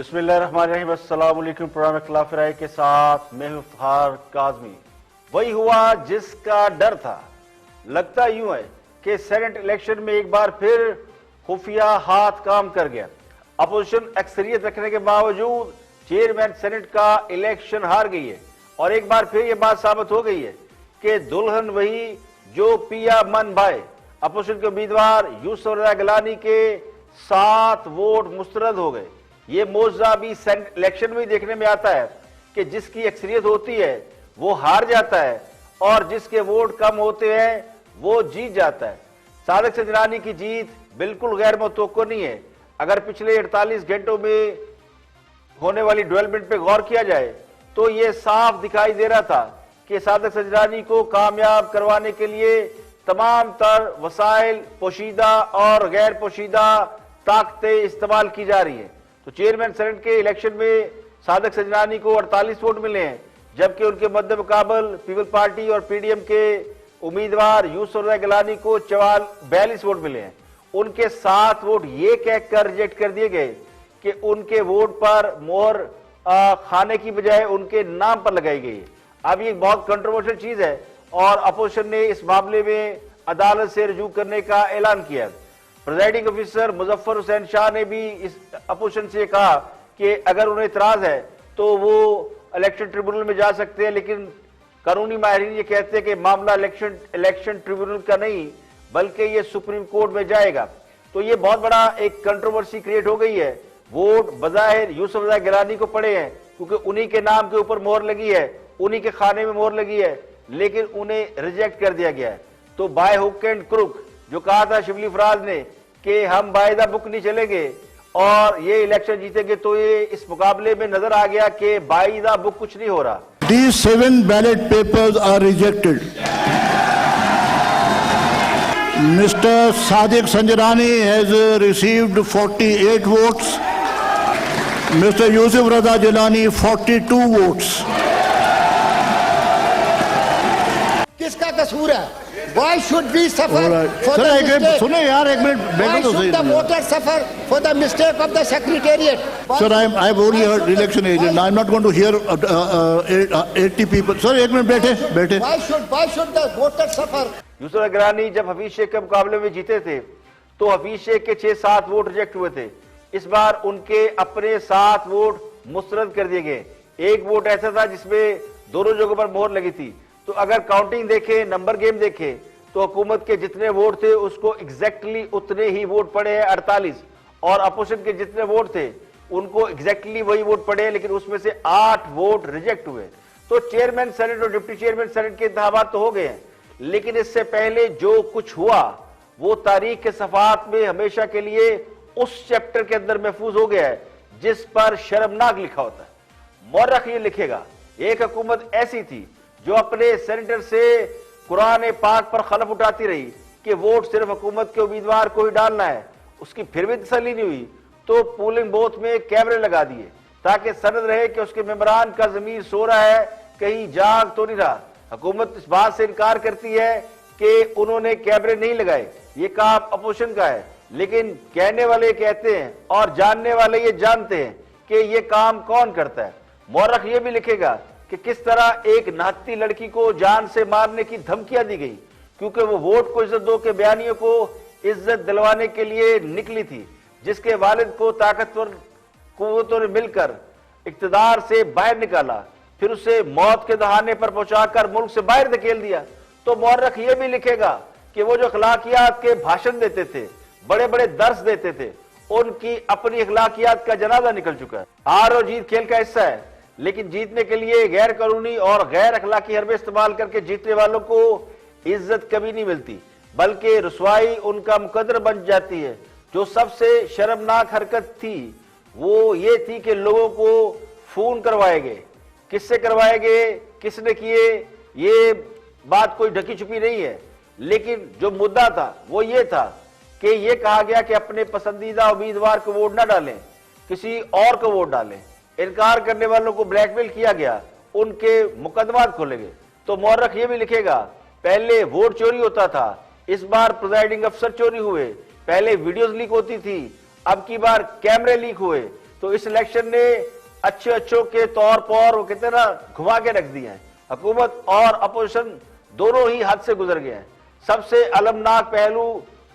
बिस्मिल्लाहिर्रहमानिर्रहीम। अस्सलाम वालेकुम। प्रोग्राम खिलाफ राय के साथ मैं हूं इफ्तिखार काज़मी। वही हुआ जिसका डर था। लगता यूं है कि सेनेट इलेक्शन में एक बार फिर खुफिया हाथ काम कर गया। अपोजिशन अक्सरियत रखने के बावजूद चेयरमैन सेनेट का इलेक्शन हार गई है और एक बार फिर यह बात साबित हो गई है कि दुल्हन वही जो पिया मन भाए। अपोजिशन के उम्मीदवार यूसुफ रज़ा गिलानी के 7 वोट मुस्तरद हो गए। ये मौजूदा भी सेनेट इलेक्शन में देखने में आता है कि जिसकी अक्सरियत होती है वो हार जाता है और जिसके वोट कम होते हैं वो जीत जाता है। सादिक सजनानी की जीत बिल्कुल गैर मुतवक्को नहीं है। अगर पिछले 48 घंटों में होने वाली डेवलपमेंट पे गौर किया जाए तो ये साफ दिखाई दे रहा था कि सादिक सजनानी को कामयाब करवाने के लिए तमाम तर वसाइल पोशीदा और गैर पोशीदा ताकतें इस्तेमाल की जा रही है। तो चेयरमैन सेनेट के इलेक्शन में सादिक सजनानी को 48 वोट मिले हैं, जबकि उनके मद्दे मुकाबल पीपल पार्टी और पीडीएम के उम्मीदवार यूसुफ रज़ा गिलानी को 42 वोट मिले हैं। उनके 7 वोट ये कहकर रिजेक्ट कर दिए गए कि उनके वोट पर मोहर खाने की बजाय उनके नाम पर लगाई गई है। अब ये बहुत कंट्रोवर्शियल चीज है और अपोजिशन ने इस मामले में अदालत से रजू करने का ऐलान किया। प्रिजाइडिंग ऑफिसर मुजफ्फर हुसैन शाह ने भी इस अपोजिशन से कहा कि अगर उन्हें इतराज है तो वो इलेक्शन ट्रिब्यूनल में जा सकते हैं, लेकिन कानूनी माहिरीन ये कहते हैं कि मामला इलेक्शन ट्रिब्यूनल का नहीं बल्कि ये सुप्रीम कोर्ट में जाएगा। तो ये बहुत बड़ा एक कंट्रोवर्सी क्रिएट हो गई है। वोट बजाहिर यूसुफ रज़ा गिलानी को पड़े हैं क्योंकि उन्हीं के नाम के ऊपर मोहर लगी है, उन्हीं के खाने में मोहर लगी है, लेकिन उन्हें रिजेक्ट कर दिया गया है। तो बाय हुक एंड क्रुक जो कहा था शिबली फराज ने कि हम बाय द बुक नहीं चलेंगे और ये इलेक्शन जीतेंगे, तो ये इस मुकाबले में नजर आ गया कि बाय द बुक कुछ नहीं हो रहा। These 7 ballot papers are rejected. Mr. Sadiq Sanjarani has received 48 votes. Mr. Yusuf Raza Gilani 42 votes. किसका कसूर है? Why should we suffer for the mistake? सुने यार एक minute Why should the voters suffer for the mistake of the secretariat? Sir, I have only heard election agent. I am not going to hear 80 people. Sir, एक minute बैठे. Why should the voters suffer? Yousuf Raza Gilani जब हफीज शेख के मुकाबले में जीते थे तो हफीज शेख के 6-7 वोट रिजेक्ट हुए थे। इस बार उनके अपने 7 वोट मुस्तरद कर दिए गए। एक वोट ऐसा था जिसमें दोनों जगहों पर मोहर लगी थी। तो अगर काउंटिंग देखें, नंबर गेम देखें तो हुकूमत के जितने वोट थे उसको एग्जैक्टली उतने ही वोट पड़े हैं 48, और अपोजिशन के जितने वोट थे उनको एग्जैक्टली वही वोट पड़े हैं, लेकिन उसमें से 8 वोट रिजेक्ट हुए। तो चेयरमैन सेनेट और डिप्टी चेयरमैन सेनेट के इंतखाबात तो हो गए हैं, लेकिन इससे पहले जो कुछ हुआ वो तारीख के सफात में हमेशा के लिए उस चैप्टर के अंदर महफूज हो गया है जिस पर शर्मनाक लिखा होता है। मौरख ये लिखेगा, एक हुकूमत ऐसी थी जो अपने सेनेटर से कुरान पाक पर खलफ उठाती रही कि वोट सिर्फ हुकूमत के उम्मीदवार को ही डालना है, उसकी फिर भी तसल्ली नहीं हुई तो पोलिंग बूथ में कैमरे लगा दिए ताकि सनद रहे कि उसके मेंबरान का जमीर सो रहा है, कहीं जाग तो नहीं रहा। हुकूमत इस बात से इनकार करती है कि उन्होंने कैमरे नहीं लगाए, ये काम अपोजिशन का है, लेकिन कहने वाले कहते हैं और जानने वाले ये जानते हैं कि ये काम कौन करता है। मौरख ये भी लिखेगा कि किस तरह एक नाती लड़की को जान से मारने की धमकियां दी गई क्योंकि वो वोट को इज्जत दो के बयानियों को इज्जत दिलवाने के लिए निकली थी, जिसके वालिद को ताकतवर कुव्वतों ने मिलकर इक्तदार से बाहर निकाला, फिर उसे मौत के दहाने पर पहुंचाकर मुल्क से बाहर धकेल दिया। तो मौरख ये भी लिखेगा कि वो जो अखलाकियात के भाषण देते थे, बड़े बड़े दर्स देते थे, उनकी अपनी अखलाकियात का जनाजा निकल चुका है। हार और जीत खेल का हिस्सा है, लेकिन जीतने के लिए गैर कानूनी और गैर अखलाकी हरबे इस्तेमाल करके जीतने वालों को इज्जत कभी नहीं मिलती, बल्कि रुसवाई उनका मुकद्दर बन जाती है। जो सबसे शर्मनाक हरकत थी वो ये थी कि लोगों को फोन करवाए गए। किससे करवाए गए, किसने किए, ये बात कोई ढकी छुपी नहीं है, लेकिन जो मुद्दा था वो ये था कि ये कहा गया कि अपने पसंदीदा उम्मीदवार को वोट ना डालें, किसी और को वोट डालें। इनकार करने वालों को ब्लैकमेल किया गया, उनके मुकदमात खोले गए। तो मौरख ये भी लिखेगा, पहले वोट चोरी होता था, इस बार प्रिजाइडिंग अफसर चोरी हुए, पहले वीडियोस लीक होती थी, अब की बार कैमरे लीक हुए। तो इस इलेक्शन ने अच्छे अच्छों के तौर पर वो कहते हैं ना घुमा के रख दिए हैं। हुकूमत और अपोजिशन दोनों ही हद से गुजर गए हैं। सबसे अलमनाक पहलू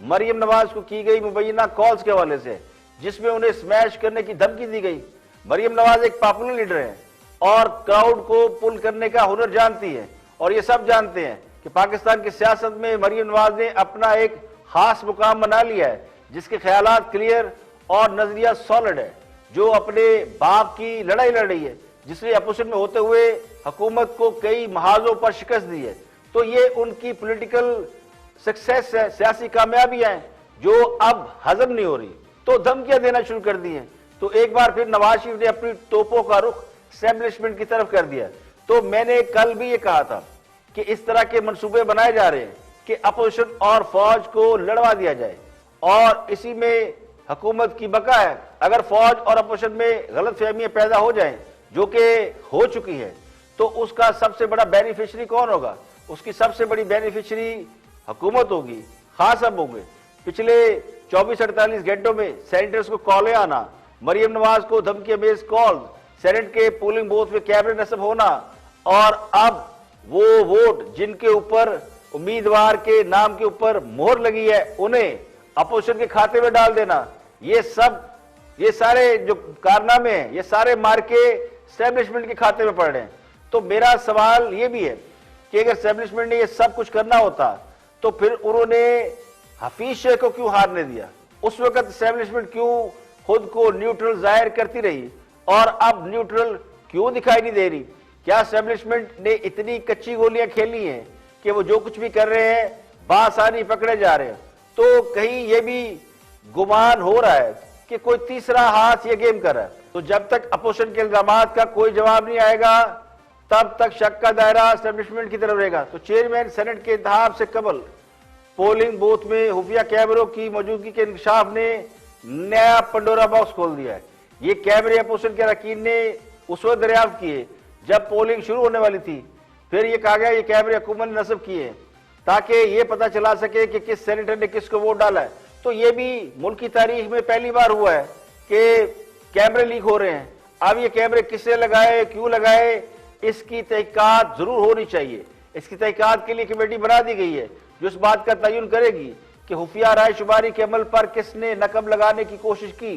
मरियम नवाज को की गई मुबैना कॉल्स के हवाले से, जिसमें उन्हें स्मैश करने की धमकी दी गई। मरियम नवाज एक पॉपुलर लीडर है और क्राउड को पुल करने का हुनर जानती है, और ये सब जानते हैं कि पाकिस्तान की सियासत में मरियम नवाज ने अपना एक खास मुकाम बना लिया है, जिसके ख्यालात क्लियर और नजरिया सॉलिड है, जो अपने बाप की लड़ाई लड़ रही है, जिसने अपोजिशन में होते हुए हुकूमत को कई महाजों पर शिकस्त दी है। तो ये उनकी पॉलिटिकल सक्सेस है, सियासी कामयाबियां हैं जो अब हजम नहीं हो रही, तो धमकियां देना शुरू कर दी हैं। तो एक बार फिर नवाज शरीफ ने अपनी तोपों का रुख एस्टेब्लिशमेंट की तरफ कर दिया। तो मैंने कल भी ये कहा था कि इस तरह के मंसूबे बनाए जा रहे हैं कि अपोजिशन और फौज को लड़वा दिया जाए, और इसी में हुकूमत की बका है। अगर फौज और अपोजिशन में गलतफहमियां पैदा हो जाएं, जो कि हो चुकी है, तो उसका सबसे बड़ा बेनिफिशियरी कौन होगा? उसकी सबसे बड़ी बेनिफिशियरी हुकूमत होगी, खास अब होंगे। पिछले 24-48 घंटों में सेनेटर्स को कॉलें आना, मरियम नवाज को धमकी बेस्ड कॉल, सेनेट के पोलिंग बूथ में कैमरे नस्ब होना, और अब वो वोट जिनके ऊपर उम्मीदवार के नाम के ऊपर मोहर लगी है उन्हें अपोजिशन के खाते में डाल देना, ये सारे जो कारनामे हैं, ये सारे मार के एस्टेब्लिशमेंट के खाते में पड़ रहे हैं। तो मेरा सवाल ये भी है कि अगर एस्टेब्लिशमेंट ने ये सब कुछ करना होता तो फिर उन्होंने हफीज शेख को क्यों हारने दिया? उस वक्त एस्टेब्लिशमेंट क्यों खुद को न्यूट्रल जाहिर करती रही, और अब न्यूट्रल क्यों दिखाई नहीं दे रही? क्या एस्टेब्लिशमेंट ने इतनी कच्ची गोलियां खेली हैं कि वो जो कुछ भी कर रहे हैं बासानी पकड़े जा रहे हैं? तो कहीं ये भी गुमान हो रहा है कि कोई तीसरा हाथ ये गेम कर रहा है। तो जब तक अपोजिशन के इल्जामात का कोई जवाब नहीं आएगा, तब तक शक का दायरा एस्टेब्लिशमेंट की तरफ रहेगा। तो चेयरमैन सेनेट के इंतखाब से कबल पोलिंग बूथ में खुफिया कैमरों की मौजूदगी के इंकशाफ ने नया पंडोरा बॉक्स खोल दिया है। ये कैमरे अपोजिशन के अरकान ने उस वक्त दरियाफ्त किए जब पोलिंग शुरू होने वाली थी। फिर ये कहा गया ये कैमरे हुकूमत ने नस्ब किए ताकि ये पता चला सके कि किस सेनेटर ने किसको वोट डाला है। तो ये भी मुल्क की तारीख में पहली बार हुआ है कि कैमरे लीक हो रहे हैं। अब ये कैमरे किसने लगाए, क्यों लगाए, इसकी तहकीकात जरूर होनी चाहिए। इसकी तहकीकात के लिए कमेटी बना दी गई है जो इस बात का तयन करेगी कि खुफिया राय शुमारी के अमल पर किसने नकब लगाने की कोशिश की।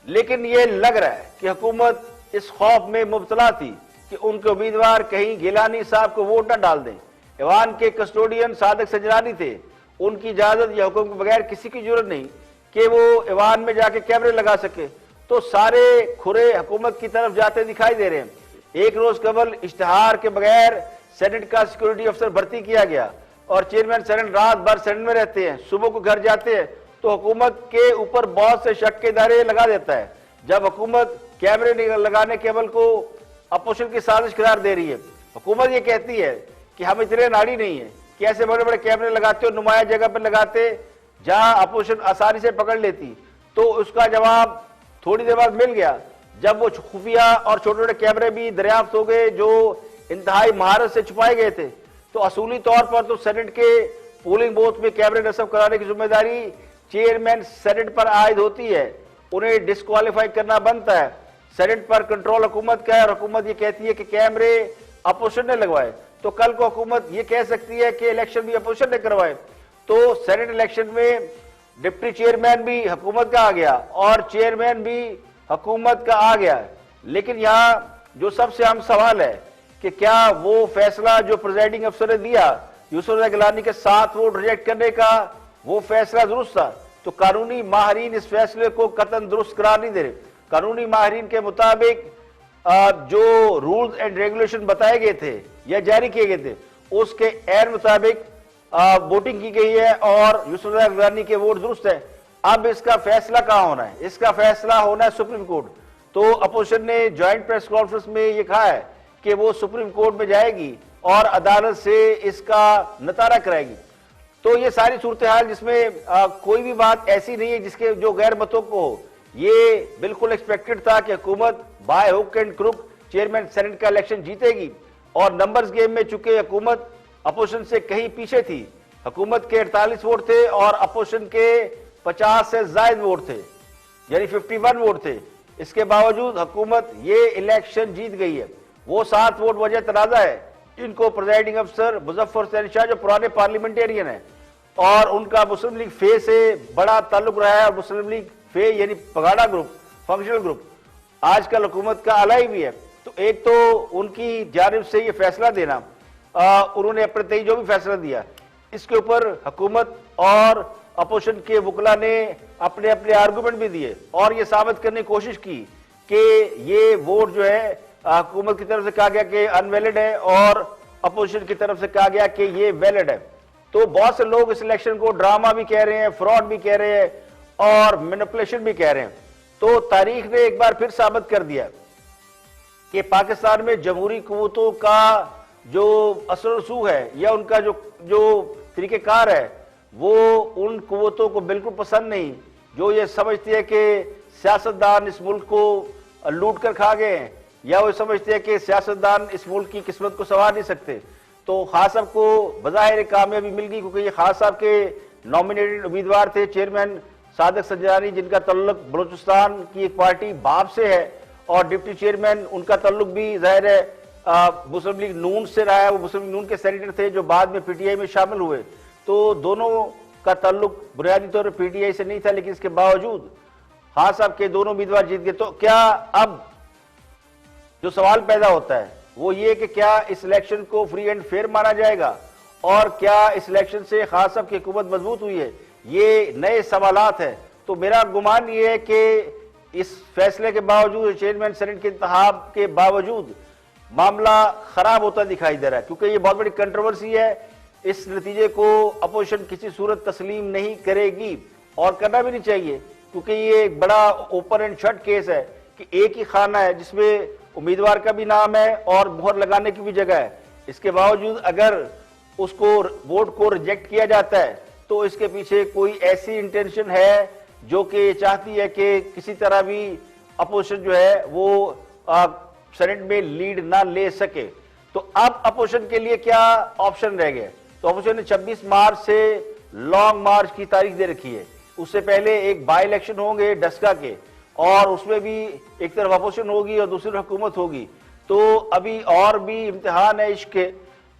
लेकिन यह लग रहा है कि हुकूमत इस खौफ में मुब्तला थी कि उनके उम्मीदवार कहीं गिलानी साहब को वोट न डाल दें। ईवान के कस्टोडियन सादिक सजरानी थे, उनकी इजाजत या हुक्म के बगैर किसी की जरूरत नहीं कि वो ईवान में जाके कैमरे लगा सके। तो सारे खुरे हुकूमत की तरफ जाते दिखाई दे रहे हैं। एक रोज कबल इश्तिहार के बगैर सेनेट का सिक्योरिटी अफसर भर्ती किया गया और चेयरमैन सेनेट रात भर सेनेट में रहते हैं, सुबह को घर जाते हैं। तो हुकूमत के ऊपर बहुत से शक के दायरे लगा देता है। जब हुकूमत कैमरे लगाने के अमल को अपोजिशन की साजिश करार दे रही है, हुकूमत ये कहती है कि हम इतने नाड़ी नहीं है कि ऐसे बड़े बड़े कैमरे लगाते हो, नुमाया जगह पर लगाते जहां अपोजिशन आसानी से पकड़ लेती। तो उसका जवाब थोड़ी देर बाद मिल गया जब वो खुफिया और छोटे छोटे कैमरे भी दरियाफ्त हो गए जो इंतहाई महारत से छुपाए गए थे। तो असूली तौर पर तो सेनेट के पोलिंग बूथ में कैमरे नस्ब कराने की जिम्मेदारी चेयरमैन सेनेट पर आयद होती है, उन्हें डिस्क्वालीफाई करना बनता है। सेनेट पर कंट्रोल हुकूमत का है और हुकूमत ये कहती है कि कैमरे अपोजिशन ने लगवाए। तो कल को हुकूमत ये कह सकती है कि इलेक्शन भी अपोजिशन ने करवाए। तो सेनेट इलेक्शन में डिप्टी चेयरमैन भी हुकूमत का आ गया और चेयरमैन भी हुकूमत का आ गया। लेकिन यहाँ जो सबसे अहम सवाल है कि क्या वो फैसला जो प्रिजाइडिंग अफसर ने दिया यूसुफ गिलानी के 7 वोट रिजेक्ट करने का, वो फैसला दुरुस्त था? तो कानूनी माहरीन इस फैसले को कतन दुरुस्त करार नहीं दे रहे। कानूनी माहरीन के मुताबिक जो रूल्स एंड रेगुलेशन बताए गए थे या जारी किए गए थे उसके एन मुताबिक वोटिंग की गई है और यूसुफ गिलानी के वोट दुरुस्त है। अब इसका फैसला कहां होना है? इसका फैसला होना है सुप्रीम कोर्ट। तो अपोजिशन ने ज्वाइंट प्रेस कॉन्फ्रेंस में ये कहा है कि वो सुप्रीम कोर्ट में जाएगी और अदालत से इसका नतारा कराएगी। तो ये सारी सूरत हाल जिसमें कोई भी बात ऐसी नहीं है जिसके जो गैर मतों को हो। ये बिल्कुल एक्सपेक्टेड था कि हुकूमत by hook and crook chairman senate का इलेक्शन जीतेगी और नंबर्स गेम में चूंकि हुकूमत अपोजिशन से कहीं पीछे थी, हुकूमत के 48 वोट थे और अपोजिशन के 50 से ज्यादा वोट थे, यानी 51 वोट थे। इसके बावजूद हुकूमत ये इलेक्शन जीत गई है। वो 7 वोट वजह तनाजा है। इनको प्रिजाइडिंग अफसर मुजफ्फर हुसैन शाह जो पुराने पार्लियामेंटेरियन है और उनका मुस्लिम लीग फे से बड़ा ताल्लुक रहा है, और मुस्लिम लीग फे यानी पगाड़ा ग्रुप, फंक्शनल ग्रुप आजकल हुकूमत का अलाई भी है। तो एक तो उनकी जानिब से ये फैसला देना, उन्होंने अपने तय जो भी फैसला दिया, इसके ऊपर हुकूमत और अपोजिशन के वकला ने अपने अपने आर्गूमेंट भी दिए और ये साबित करने की कोशिश की कि ये वोट जो है हुकूमत की तरफ से कहा गया कि अनवैलिड है और अपोजिशन की तरफ से कहा गया कि ये वैलिड है। तो बहुत से लोग इस इलेक्शन को ड्रामा भी कह रहे हैं, फ्रॉड भी कह रहे हैं और मैनिपुलेशन भी कह रहे हैं। तो तारीख ने एक बार फिर साबित कर दिया कि पाकिस्तान में जमहूरी कुव्वतों का जो असर रसूख है या उनका जो तरीक़ेकार है वो उन कुव्वतों को बिल्कुल पसंद नहीं जो ये समझती है कि सियासतदान इस मुल्क को लूट कर खा गए हैं, या वो समझते हैं कि सियासतदान इस मुल्क की किस्मत को संवार नहीं सकते। तो खान साहब को बज़ाहिर कामयाबी मिल गई, क्योंकि ये खान साहब के नॉमिनेटेड उम्मीदवार थे चेयरमैन सादिक सज्जानी, जिनका तल्लुक बलूचिस्तान की एक पार्टी बाप से है, और डिप्टी चेयरमैन उनका तल्लुक भी जाहिर है मुस्लिम लीग नून से रहा है। वो मुस्लिम लीग नून के सेनेटर थे जो बाद में पीटीआई में शामिल हुए। तो दोनों का ताल्लुक बुनियादी तौर पर पीटीआई से नहीं था, लेकिन इसके बावजूद खान साहब के दोनों उम्मीदवार जीत गए। तो क्या अब जो सवाल पैदा होता है वो ये कि क्या इस इलेक्शन को फ्री एंड फेयर माना जाएगा, और क्या इस इलेक्शन से खान साहब की हुकूमत मजबूत हुई है, ये नए सवालात हैं। तो मेरा गुमान ये है कि इस फैसले के बावजूद, चेयरमैन सेनेट के इंतखाब के बावजूद मामला खराब होता दिखाई दे रहा है, क्योंकि ये बहुत बड़ी कंट्रोवर्सी है। इस नतीजे को अपोजिशन किसी सूरत तस्लीम नहीं करेगी और करना भी नहीं चाहिए, क्योंकि ये एक बड़ा ओपन एंड शट केस है कि एक ही खाना है जिसमें उम्मीदवार का भी नाम है और मोहर लगाने की भी जगह है। इसके बावजूद अगर उसको वोट को रिजेक्ट किया जाता है तो इसके पीछे कोई ऐसी इंटेंशन है जो कि चाहती है कि किसी तरह भी अपोजिशन जो है वो सेनेट में लीड ना ले सके। तो अब अपोजिशन के लिए क्या ऑप्शन रह गए? तो अपोजिशन ने 26 मार्च से लॉन्ग मार्च की तारीख दे रखी है। उससे पहले एक बाई इलेक्शन होंगे डस्का के, और उसमें भी एक तरफ अपोजिशन होगी और दूसरी तरफ हुकूमत होगी। तो अभी और भी इम्तिहान है इश्क के,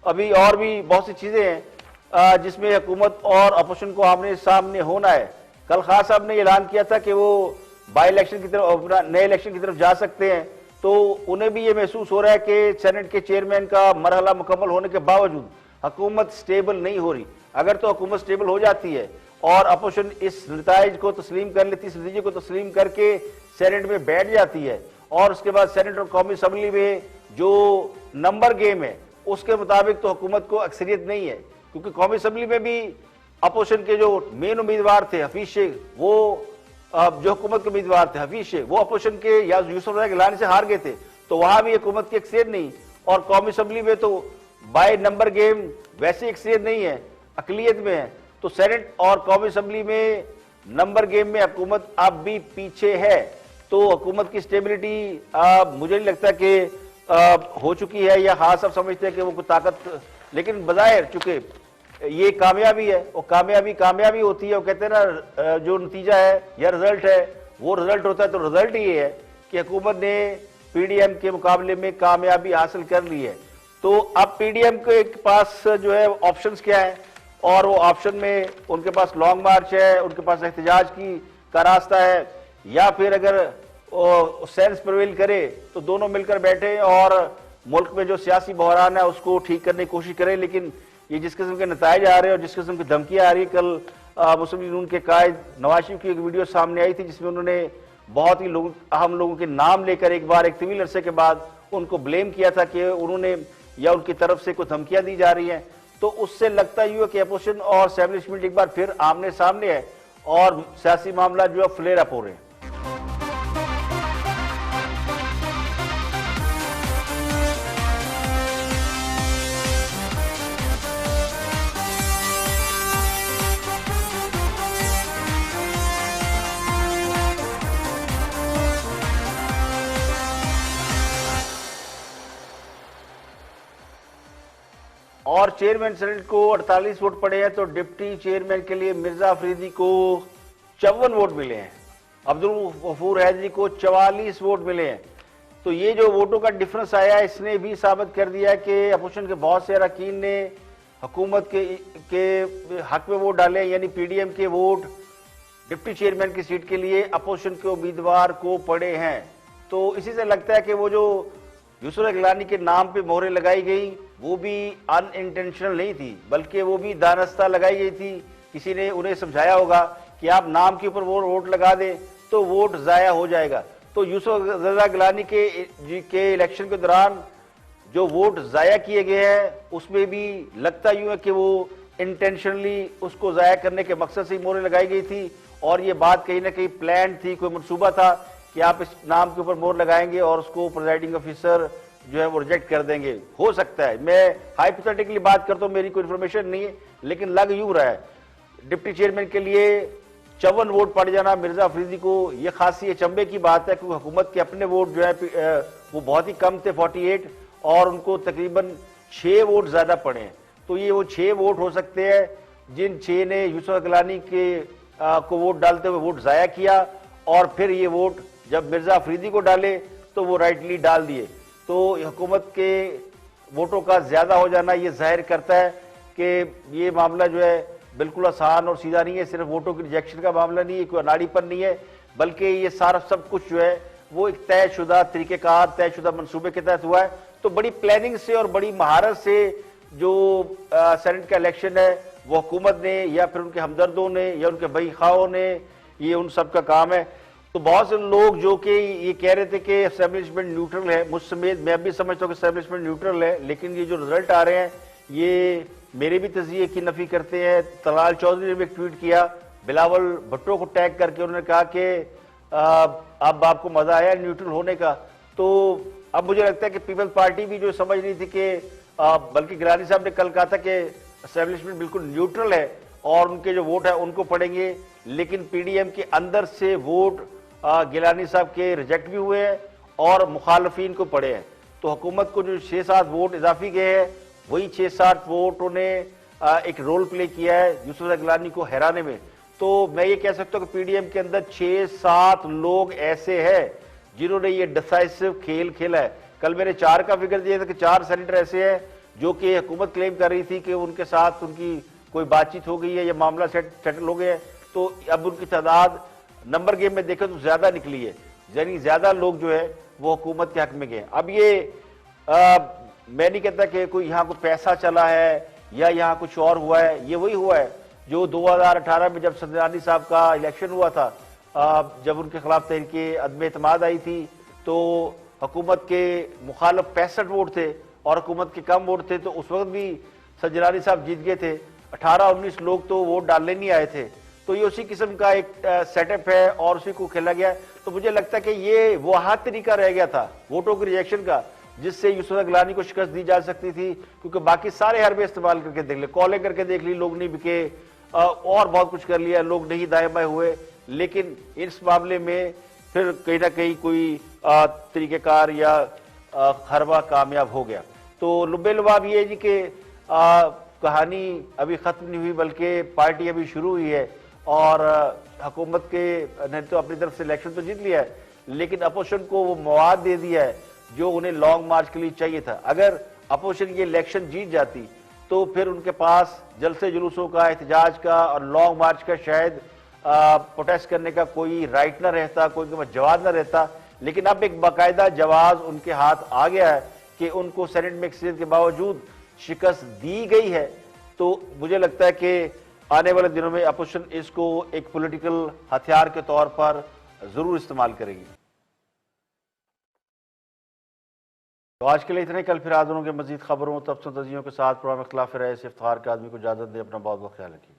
अभी और भी बहुत सी चीजें हैं जिसमें हुकूमत और अपोजिशन को आमने सामने होना है। कल खान साहब ने ऐलान किया था कि वो बाई इलेक्शन की तरफ, नए इलेक्शन की तरफ जा सकते हैं। तो उन्हें भी ये महसूस हो रहा है कि सेनेट के चेयरमैन का मरहला मुकम्मल होने के बावजूद हुकूमत स्टेबल नहीं हो रही। अगर तो हुकूमत स्टेबल हो जाती है और अपोजिशन इस नताइज को तस्लीम कर लेती, इस नतीजे को तस्लीम करके सेनेट में बैठ जाती है, और उसके बाद सेनेट और कौमी असम्बली में जो नंबर गेम है उसके मुताबिक तो हुकूमत को अक्सरियत नहीं है, क्योंकि कौमी असम्बली में भी अपोजिशन के जो मेन उम्मीदवार थे हफीज शेख, वो जो हुकूमत के उम्मीदवार थे हफीज शेख, वो अपोजिशन के या यूसुफ रजा गिलानी से हार गए थे। तो वहां भी हुकूमत की अक्सरियत नहीं, और कौमी असम्बली में तो बाय नंबर गेम वैसे अक्सरियत नहीं है, अकलियत में है। तो सेनेट और कौमी असम्बली में नंबर गेम में हुकूमत अब भी पीछे है। तो हुकूमत की स्टेबिलिटी मुझे नहीं लगता कि हो चुकी है, या खास सब समझते हैं कि वो कुछ ताकत, लेकिन बजाय चूंकि ये कामयाबी है, और कामयाबी होती है। वो कहते हैं ना जो नतीजा है या रिजल्ट है वो रिजल्ट होता है। तो रिजल्ट ये है कि हुकूमत ने पीडीएम के मुकाबले में कामयाबी हासिल कर ली है। तो अब पीडीएम के पास जो है ऑप्शंस क्या है, और वो ऑप्शन में उनके पास लॉन्ग मार्च है, उनके पास एहतजाज का रास्ता है, या फिर अगर सेंस प्रिवेल करे तो दोनों मिलकर बैठे और मुल्क में जो सियासी बहरान है उसको ठीक करने की कोशिश करें। लेकिन ये जिस किस्म के नताइज आ रहे हैं और जिस किस्म की धमकियां आ रही है, कल मुस्लिम लीग नून के कायद नवाज शरीफ की एक वीडियो सामने आई थी जिसमें उन्होंने बहुत ही अहम लोगों के नाम लेकर एक बार एक तवील अरसे के बाद उनको ब्लेम किया था कि उन्होंने या उनकी तरफ से कुछ धमकियां दी जा रही हैं। तो उससे लगता ही है कि अपोजिशन और एस्टैब्लिशमेंट एक बार फिर आमने सामने है और सियासी मामला जो है फ्लेयर अप हो रहे हैं। और चेयरमैन सेनेट को 48 वोट पड़े हैं, तो डिप्टी चेयरमैन के लिए मिर्जा अफरीदी को 54 वोट मिले हैं। अब्दुल गफूर हैदरी को 44 वोट मिले हैं। तो ये जो वोटों का डिफरेंस आया है, इसने भी साबित कर दिया है कि अपोजिशन के बहुत से अरकान ने हुकूमत के हक में वोट डाले, यानी पीडीएम के वोट डिप्टी चेयरमैन की सीट के लिए अपोजिशन के उम्मीदवार को पड़े हैं। तो इसी से लगता है कि वो जो यूसुफ गिलानी के नाम पे मोहरें लगाई गई वो भी अनइंटेंशनल नहीं थी, बल्कि वो भी दानस्ता लगाई गई थी। किसी ने उन्हें समझाया होगा कि आप नाम के ऊपर वो वोट लगा दें तो वोट जाया हो जाएगा। तो यूसुफ गिलानी के इलेक्शन के दौरान जो वोट जाया किए गए हैं उसमें भी लगता यूं है कि वो इंटेंशनली उसको जाया करने के मकसद से ही मोहरें लगाई गई थी, और ये बात कहीं ना कहीं प्लान थी, कोई मनसूबा था कि आप इस नाम के ऊपर मोहर लगाएंगे और उसको प्रिजाइडिंग ऑफिसर जो है वो रिजेक्ट कर देंगे। हो सकता है, मैं हाइपोथेटिकली बात करता हूं, मेरी कोई इन्फॉर्मेशन नहीं है, लेकिन लग यूं रहा है डिप्टी चेयरमैन के लिए 54 वोट पड़ जाना मिर्जा अफरीदी को, ये खासी अचंभे की बात है, क्योंकि हुकूमत के अपने वोट जो है वो बहुत ही कम थे 48, और उनको तकरीबन 6 वोट ज्यादा पड़े हैं। तो ये वो 6 वोट हो सकते हैं जिन 6 ने यूसुफ गिलानी के को वोट डालते हुए वोट जाया किया, और फिर ये वोट जब मिर्जा अफरीदी को डाले तो वो राइटली डाल दिए। तो हुकूमत के वोटों का ज्यादा हो जाना ये जाहिर करता है कि ये मामला जो है बिल्कुल आसान और सीधा नहीं है, सिर्फ वोटों की रिजेक्शन का मामला नहीं है, कोई अनाड़ीपन नहीं है, बल्कि ये सारा सब कुछ जो है वो एक तयशुदा तरीकेकार, तयशुदा मनसूबे के तहत हुआ है। तो बड़ी प्लानिंग से और बड़ी महारत से जो सेनेट का इलेक्शन है वो हुकूमत ने या फिर उनके हमदर्दों ने या उनके भाई खाओं ने, ये उन सब का काम है। तो बहुत से लोग जो कि ये कह रहे थे कि एस्टेब्लिशमेंट न्यूट्रल है, मुझ समेत मैं भी समझता हूँ कि एस्टेब्लिशमेंट न्यूट्रल है, लेकिन ये जो रिजल्ट आ रहे हैं ये मेरे भी तज़किये की नफी करते हैं। तलाल चौधरी ने भी एक ट्वीट किया बिलावल भुट्टो को टैग करके, उन्होंने कहा कि अब आपको मजा आया न्यूट्रल होने का। तो अब मुझे लगता है कि पीपल्स पार्टी भी जो समझ रही थी कि बल्कि गिलानी साहब ने कल कहा था कि एस्टेब्लिशमेंट बिल्कुल न्यूट्रल है और उनके जो वोट है उनको पड़ेंगे, लेकिन पीडीएम के अंदर से वोट गिलानी साहब के रिजेक्ट भी हुए हैं और मुखालफीन को पड़े हैं। तो हुकूमत को जो 6-7 वोट इजाफी गए हैं वही 6-7 वोटों ने एक रोल प्ले किया है यूसुफ गिलानी को हराने में। तो मैं ये कह सकता हूँ कि पीडीएम के अंदर 6-7 लोग ऐसे हैं जिन्होंने ये डिसाइसिव खेल खेला है। कल मैंने 4 का फिगर दिया था कि 4 सेनेटर ऐसे हैं जो कि हुकूमत क्लेम कर रही थी कि उनके साथ उनकी कोई बातचीत हो गई है या मामला सेटल हो गया है। तो अब उनकी तादाद नंबर गेम में देखें तो ज्यादा निकली है, यानी ज्यादा लोग जो है वो हुकूमत के हक में गए। अब ये मैं नहीं कहता कि कोई यहाँ कोई पैसा चला है या यहाँ कुछ और हुआ है, ये वही हुआ है जो 2018 में जब सदरानी साहब का इलेक्शन हुआ था, जब उनके खिलाफ तहरीके अदम एतमाद आई थी तो हुकूमत के मुखालफ 65 वोट थे और हुकूमत के कम वोट थे, तो उस वक्त भी सजरानी साहब जीत गए थे। 18-19 लोग तो वोट डालने नहीं आए थे। तो ये उसी किस्म का एक सेटअप है और उसी को खेला गया। तो मुझे लगता है कि ये वह तरीका रह गया था वोटों के रिजेक्शन का जिससे यूसुफ गिलानी को शिकस्त दी जा सकती थी, क्योंकि बाकी सारे हरबे इस्तेमाल करके देख ले, कॉलें करके देख ली, लोग नहीं बिके, और बहुत कुछ कर लिया, लोग नहीं दाएं बाएं हुए, लेकिन इस मामले में फिर कहीं ना कहीं कोई तरीकेकार या हरबा कामयाब हो गया। तो लुब्बे लुबाब ये जी कि कहानी अभी खत्म नहीं हुई बल्कि पार्टी अभी शुरू हुई है और हुकूमत के ने तो अपनी तरफ से इलेक्शन तो जीत लिया है, लेकिन अपोजिशन को वो मवाद दे दिया है जो उन्हें लॉन्ग मार्च के लिए चाहिए था। अगर अपोजिशन ये इलेक्शन जीत जाती तो फिर उनके पास जलसे जुलूसों का, एहतजाज का और लॉन्ग मार्च का शायद प्रोटेस्ट करने का कोई राइट ना रहता, कोई उनके पास जवाब ना रहता। लेकिन अब एक बाकायदा जवाब उनके हाथ आ गया है कि उनको सेनेट में अक्सरियत के बावजूद शिकस्त दी गई है। तो मुझे लगता है कि आने वाले दिनों में अपोजिशन इसको एक पॉलिटिकल हथियार के तौर पर जरूर इस्तेमाल करेगी। तो आज के लिए इतने, कल फिर हाजिर होंगे मजीद खबरों, तबसरों, तजियों के साथ। प्रोग्राम इख्तिलाफ राय से इफ्तार के आदमी को इजाजत दे। अपना बहुत बहुत ख्याल रखिए।